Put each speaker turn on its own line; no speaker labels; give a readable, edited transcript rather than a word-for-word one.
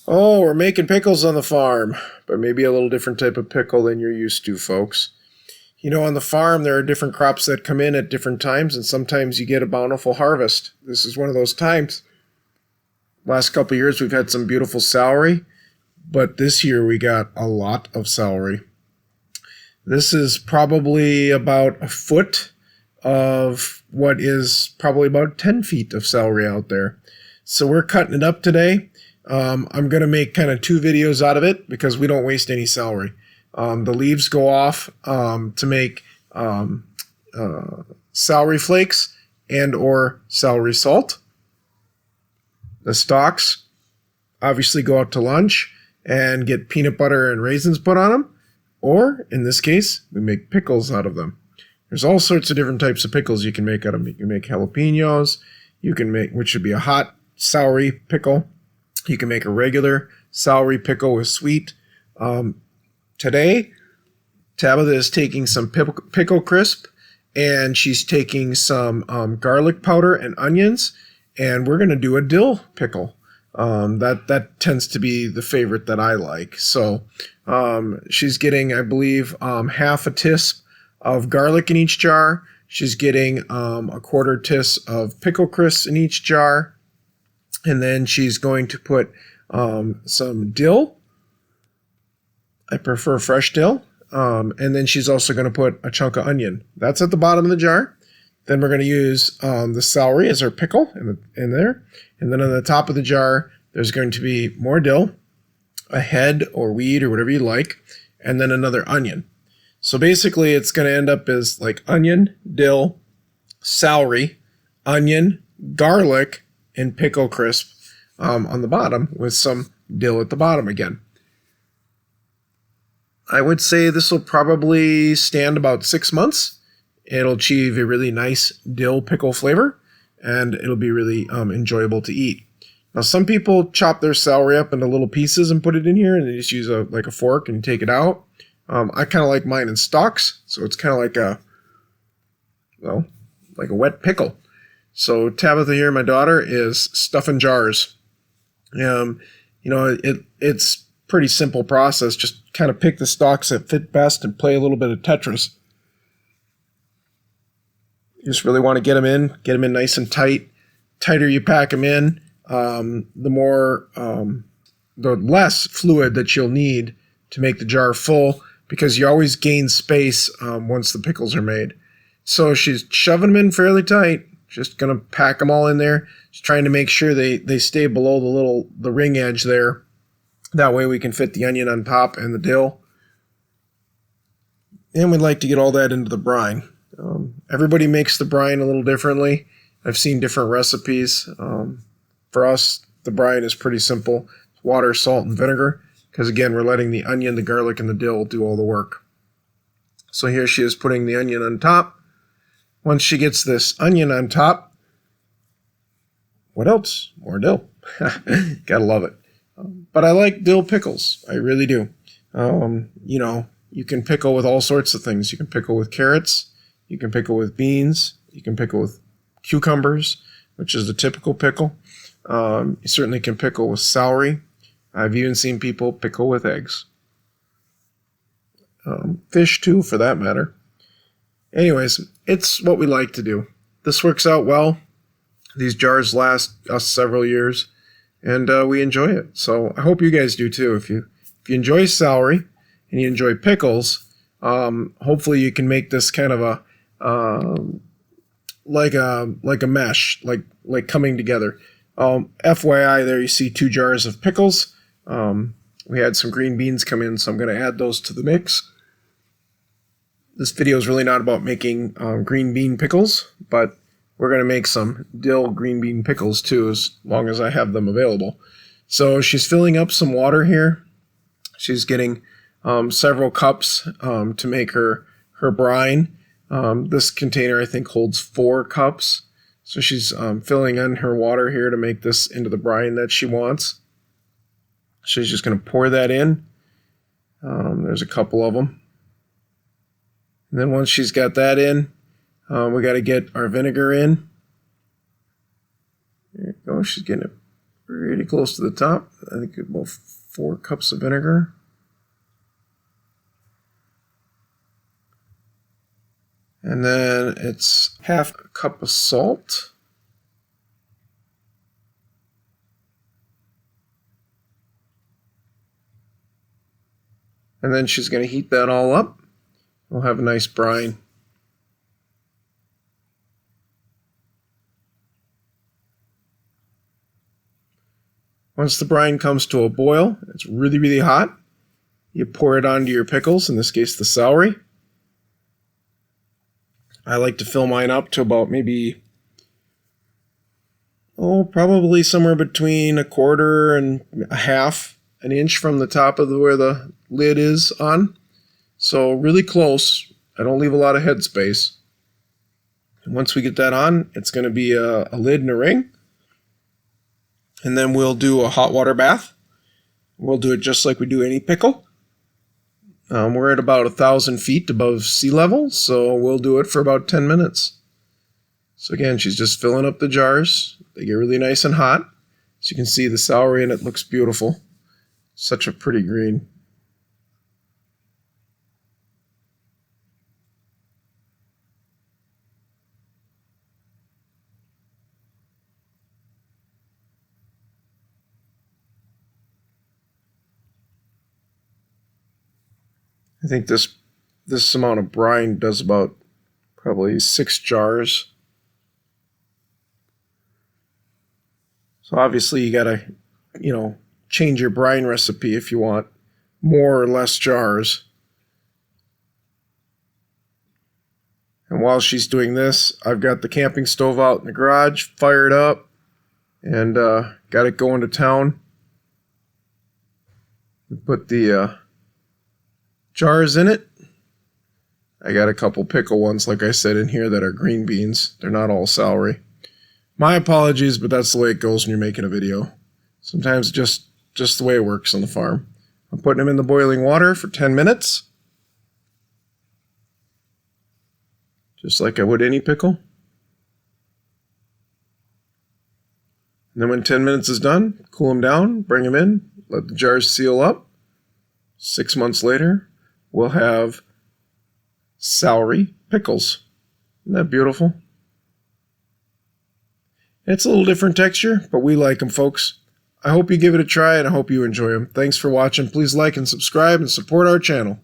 Oh, we're making pickles on the farm, but maybe a little different type of pickle than you're used to, folks. You know, on the farm, there are different crops that come in at different times, and sometimes you get a bountiful harvest. This is one of those times. Last couple of years, we've had some beautiful celery, but this year we got a lot of celery. This is probably about a foot of what is probably about 10 feet of celery out there. So we're cutting it up today. I'm going to make kind of two videos out of it because we don't waste any celery. The leaves go off to make celery flakes and or celery salt. The stalks obviously go out to lunch and get peanut butter and raisins put on them. Or, in this case, we make pickles out of them. There's all sorts of different types of pickles you can make out of them. You can make jalapenos. You can make, which would be a hot celery pickle. You can make a regular celery pickle with sweet. Today, Tabitha is taking some pickle crisp, and she's taking some garlic powder and onions, and we're going to do a dill pickle. That tends to be the favorite that I like. So she's getting, I believe, half a tisp of garlic in each jar. She's getting a quarter tisp of pickle crisp in each jar. And then she's going to put some dill. I prefer fresh dill. And then she's also going to put a chunk of onion. That's at the bottom of the jar. Then we're going to use the celery as our pickle in there. And then on the top of the jar, there's going to be more dill, a head or weed or whatever you like, and then another onion. So basically, it's going to end up as like onion, dill, celery, onion, garlic, and pickle crisp on the bottom with some dill at the bottom again. I would say this will probably stand about 6 months. It'll achieve a really nice dill pickle flavor, and it'll be really enjoyable to eat. Now, some people chop their celery up into little pieces and put it in here, and they just use a fork and take it out. I kind of like mine in stalks, so it's kind of like a wet pickle. So Tabitha here, my daughter, is stuffing jars. It's pretty simple process. Just kind of pick the stalks that fit best and play a little bit of Tetris. You just really want to get them in nice and tight. Tighter you pack them in, the less fluid that you'll need to make the jar full, because you always gain space once the pickles are made. So she's shoving them in fairly tight. Just going to pack them all in there. Just trying to make sure they stay below the ring edge there. That way we can fit the onion on top and the dill. And we'd like to get all that into the brine. Everybody makes the brine a little differently. I've seen different recipes. For us, the brine is pretty simple. Water, salt, and vinegar. Because again, we're letting the onion, the garlic, and the dill do all the work. So here she is putting the onion on top. Once she gets this onion on top, what else? More dill. Gotta love it. But I like dill pickles. I really do. You can pickle with all sorts of things. You can pickle with carrots. You can pickle with beans. You can pickle with cucumbers, which is the typical pickle. You certainly can pickle with celery. I've even seen people pickle with eggs. Fish too, for that matter. Anyways, it's what we like to do. This works out well. These jars last us several years, and we enjoy it. So I hope you guys do too. If you enjoy celery and you enjoy pickles, hopefully you can make this kind of like a mesh, like coming together. FYI, there you see 2 jars of pickles. We had some green beans come in, so I'm going to add those to the mix. This video is really not about making green bean pickles, but we're going to make some dill green bean pickles too, as long as I have them available. So she's filling up some water here. She's getting several cups to make her brine. This container, I think, holds 4 cups. So she's filling in her water here to make this into the brine that she wants. She's just going to pour that in. There's a couple of them. And then once she's got that in, we got to get our vinegar in. There you go. She's getting it pretty close to the top. I think about 4 cups of vinegar. And then it's half a cup of salt. And then she's going to heat that all up. We'll have a nice brine. Once the brine comes to a boil, it's really, really hot. You pour it onto your pickles, in this case the celery. I like to fill mine up to about maybe, probably somewhere between 1/4 and 1/2 an inch from the top of where the lid is on. So really close. I don't leave a lot of headspace. And once we get that on, it's going to be a lid and a ring. And then we'll do a hot water bath. We'll do it just like we do any pickle. We're at about 1,000 feet above sea level, so we'll do it for about 10 minutes. So again, she's just filling up the jars. They get really nice and hot. So you can see the celery in it looks beautiful. Such a pretty green. I think this amount of brine does about probably 6 jars. So obviously you gotta, change your brine recipe if you want more or less jars. And while she's doing this, I've got the camping stove out in the garage, fired up, and got it going to town. We put the jars in it. I got a couple pickle ones, like I said, in here that are green beans. They're not all celery. My apologies, but that's the way it goes when you're making a video. Sometimes just the way it works on the farm. I'm putting them in the boiling water for 10 minutes. Just like I would any pickle. And then when 10 minutes is done, cool them down, bring them in, let the jars seal up. 6 months later, we'll have celery pickles. Isn't that beautiful? It's a little different texture, but we like them, folks. I hope you give it a try, and I hope you enjoy them. Thanks for watching. Please like and subscribe and support our channel.